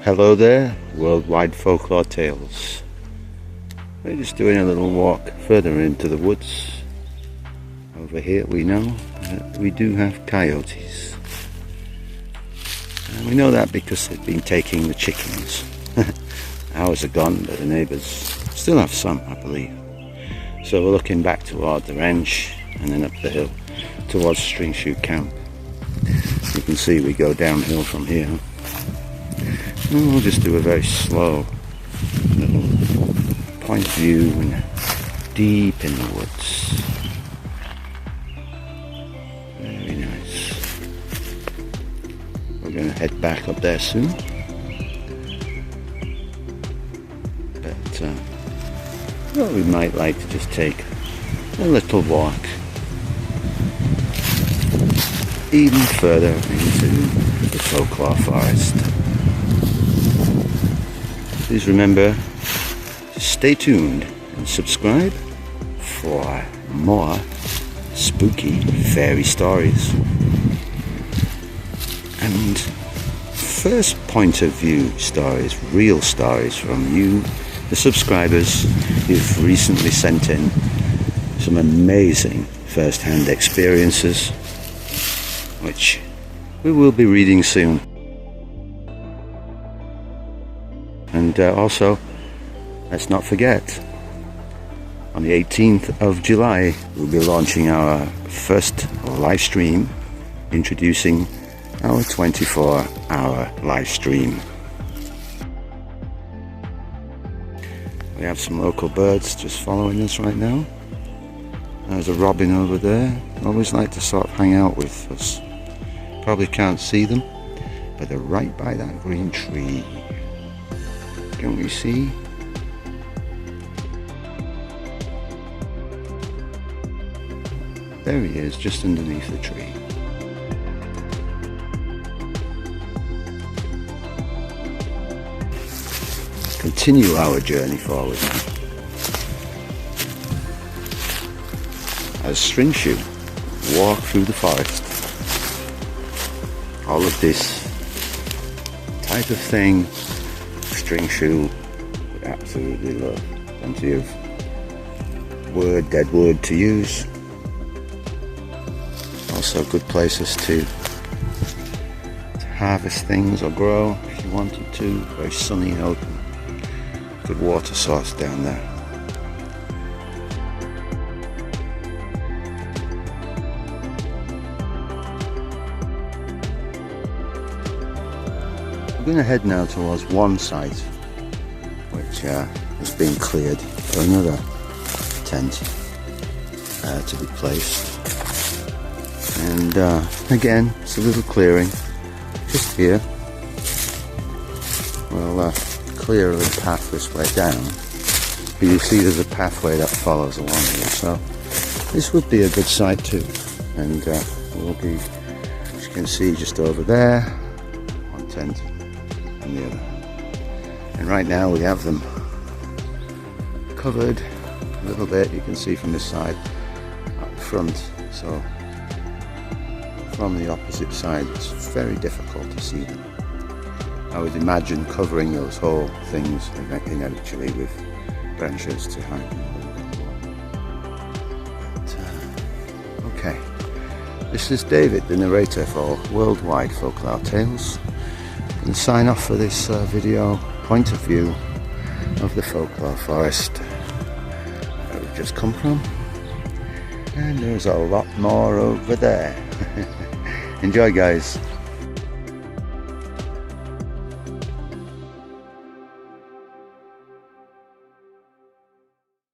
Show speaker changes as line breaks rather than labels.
Hello there, Worldwide Folklore Tales. We're just doing a little walk further into the woods. Over here we know that we do have coyotes. And we know that because they've been taking the chickens. Ours are gone, but the neighbours still have some, I believe. So we're looking back toward the ranch and then up the hill towards String Shoe Camp. You can see we go downhill from here. And we'll just do a very slow little point of view and deep in the woods. Very nice. We're going to head back up there soon. But well, we might like to just take a little walk even further into the Folklore Forest. Please remember to stay tuned and subscribe for more spooky fairy stories. And first point of view stories, real stories from you, the subscribers who've recently sent in some amazing first-hand experiences, which we will be reading soon. And also, let's not forget, on the 18th of July, we'll be launching our first live stream, introducing our 24-hour live stream. We have some local birds just following us right now. There's a robin over there. Always like to sort of hang out with us. Probably can't see them, but they're right by that green tree. Can we see? There he is, just underneath the tree. Continue our journey forward now. As String Shoe walk through the forest. All of this type of thing String Shoe would absolutely love. Plenty of dead wood to use. Also good places to harvest things or grow if you wanted to. Very sunny and open. Good water source down there. We're going to head now towards one site which has been cleared for another tent to be placed. And again, it's a little clearing just here. We'll clear a little path this way down. But you see there's a pathway that follows along here, so this would be a good site too. And we'll be, as you can see, just over there, one tent and the other. And right now we have them covered a little bit. You can see from this side up front, so from the opposite side it's very difficult to see them. I would imagine covering those whole things inevitably with branches to hide them a little bit more. But, okay, this is David, the narrator for Worldwide Folklore Tales. I'm going to sign off for this video point of view of the Folklore Forest that we've just come from. And there's a lot more over there. Enjoy, guys.